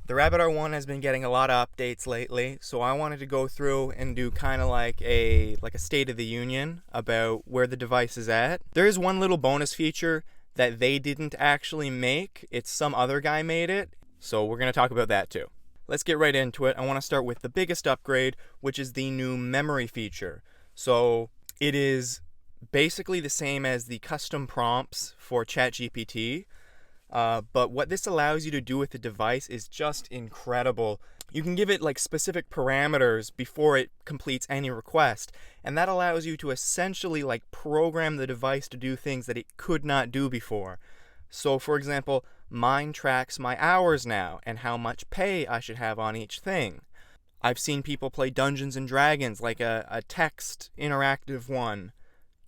The Rabbit R1 has been getting a lot of updates lately, so I wanted to go through and do kind of like a state of the union about where the device is at. There is one little bonus feature that they didn't actually make. It's some other guy made it, so we're going to talk about that too. Let's get right into it. I want to start with the biggest upgrade, which is the new memory feature. So it is basically the same as the custom prompts for ChatGPT. But what this allows you to do with the device is just incredible. You can give it like specific parameters before it completes any request, and that allows you to essentially like program the device to do things that it could not do before. So for example, mine tracks my hours now and how much pay I should have on each thing. I've seen people play Dungeons and Dragons, like a text interactive one,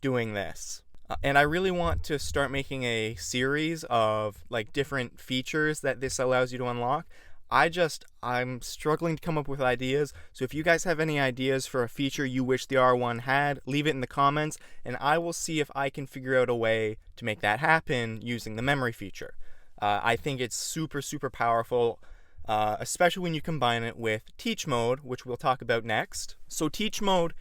doing this. And I really want to start making a series of like different features that this allows you to unlock. I'm struggling to come up with ideas. So if you guys have any ideas for a feature you wish the R1 had, leave it in the comments and I will see if I can figure out a way to make that happen using the memory feature. I think it's super, super powerful, especially when you combine it with teach mode, which we'll talk about next. So teach mode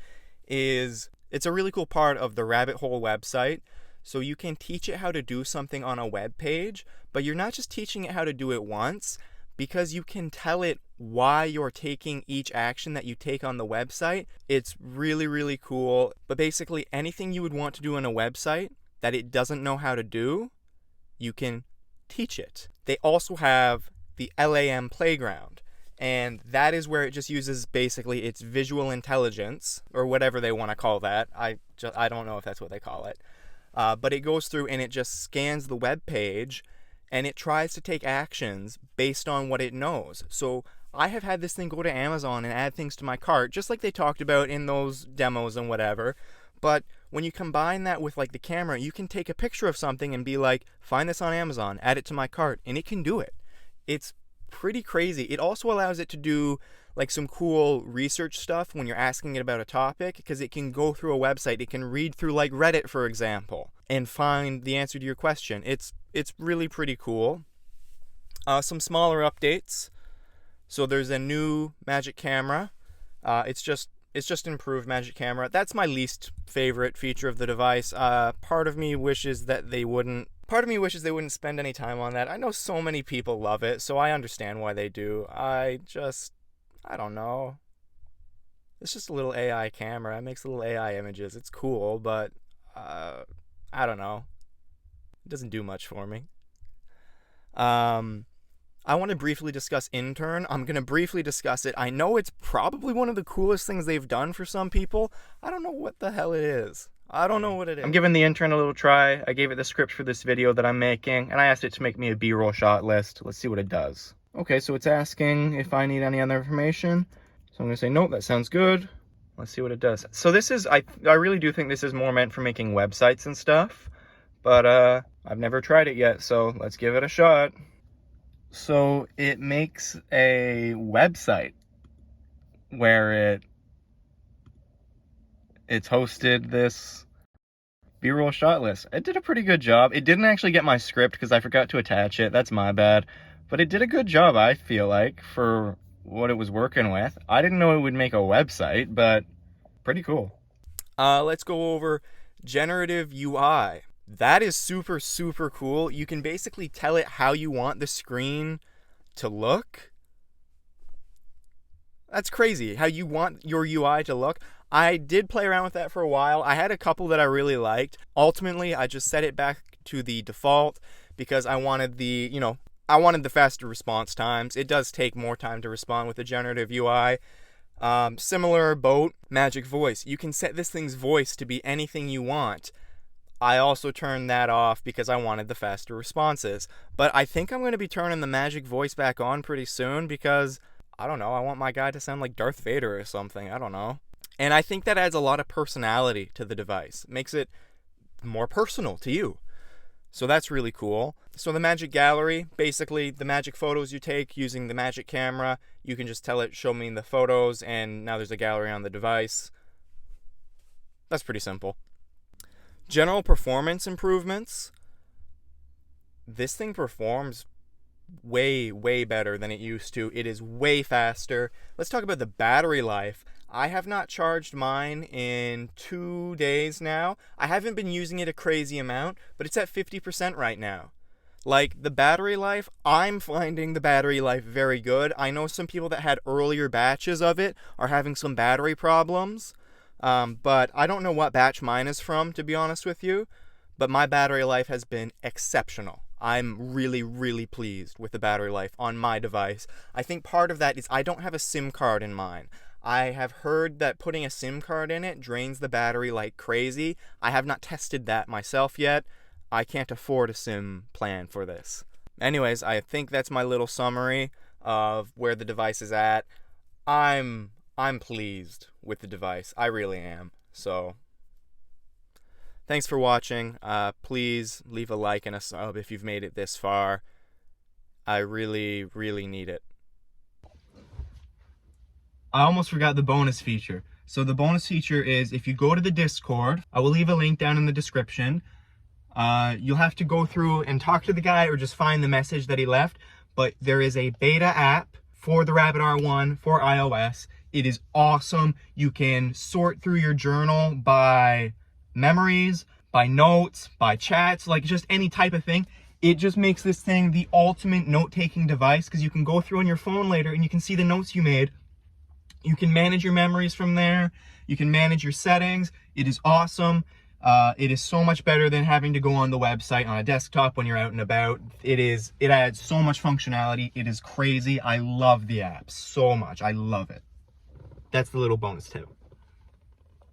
it's a really cool part of the Rabbit Hole website. So you can teach it how to do something on a web page, but you're not just teaching it how to do it once, because you can tell it why you're taking each action that you take on the website. It's really, really cool. But basically anything you would want to do on a website that it doesn't know how to do, you can teach it. They also have the Lam Playground. And that is where it just uses basically its visual intelligence, or whatever they want to call that. I don't know if that's what they call it. But it goes through and it just scans the web page and it tries to take actions based on what it knows. So I have had this thing go to Amazon and add things to my cart, just like they talked about in those demos and whatever. But when you combine that with like the camera, you can take a picture of something and be like, find this on Amazon, add it to my cart, and it can do it. It's pretty crazy. It also allows it to do like some cool research stuff when you're asking it about a topic, because it can go through a website. It can read through like Reddit, for example, and find the answer to your question. It's really pretty cool. Some smaller updates. So there's a new Magic Camera. It's just improved Magic Camera. That's my least favorite feature of the device. Part of me wishes they wouldn't spend any time on that. I know so many people love it, so I understand why they do. I don't know. It's just a little AI camera. It makes little AI images. It's cool, but I don't know. It doesn't do much for me. I want to briefly discuss Intern. I'm going to briefly discuss it. I know it's probably one of the coolest things they've done for some people. I don't know what the hell it is. I don't know what it is. I'm giving the Intern a little try. I gave it the script for this video that I'm making, and I asked it to make me a B-roll shot list. Let's see what it does. Okay, so it's asking if I need any other information. So I'm going to say, nope, that sounds good. Let's see what it does. So this is, I really do think this is more meant for making websites and stuff, but I've never tried it yet, so let's give it a shot. So it makes a website where it's hosted this B-roll shot list. It did a pretty good job. It didn't actually get my script because I forgot to attach it. That's my bad. But it did a good job, I feel like, for what it was working with. I didn't know it would make a website, but pretty cool. Let's go over generative UI. That is super, super cool. You can basically tell it how you want the screen to look. That's crazy, how you want your UI to look. I did play around with that for a while. I had a couple that I really liked. Ultimately, I just set it back to the default because I wanted the faster response times. It does take more time to respond with the generative UI. Similar boat, Magic Voice. You can set this thing's voice to be anything you want. I also turned that off because I wanted the faster responses. But I think I'm going to be turning the Magic Voice back on pretty soon because, I don't know, I want my guy to sound like Darth Vader or something. I don't know. And I think that adds a lot of personality to the device. Makes it more personal to you. So that's really cool. So the Magic Gallery, basically the magic photos you take using the Magic Camera, you can just tell it, show me the photos, and now there's a gallery on the device. That's pretty simple. General performance improvements. This thing performs way better than it used to. It is way faster. Let's talk about the battery life. I have not charged mine in 2 days now. I haven't been using it a crazy amount, but it's at 50% right now. Like, the battery life, I'm finding the battery life very good. I know some people that had earlier batches of it are having some battery problems, but I don't know what batch mine is from, to be honest with you, but my battery life has been exceptional. I'm really pleased with the battery life on my device. I think part of that is I don't have a SIM card in mine. I have heard that putting a SIM card in it drains the battery like crazy. I have not tested that myself yet. I can't afford a SIM plan for this. Anyways, I think that's my little summary of where the device is at. I'm pleased with the device. I really am. So, thanks for watching. Please leave a like and a sub if you've made it this far. I really need it. I almost forgot the bonus feature. So the bonus feature is if you go to the Discord, I will leave a link down in the description. You'll have to go through and talk to the guy or just find the message that he left. But there is a beta app for the Rabbit R1 for iOS. It is awesome. You can sort through your journal by memories, by notes, by chats, like just any type of thing. It just makes this thing the ultimate note-taking device because you can go through on your phone later and you can see the notes you made. You can manage your memories from there. You can manage your settings. It is awesome. It is so much better than having to go on the website on a desktop when you're out and about. It adds so much functionality. It is crazy. I love the app so much. I love it. That's the little bonus tip.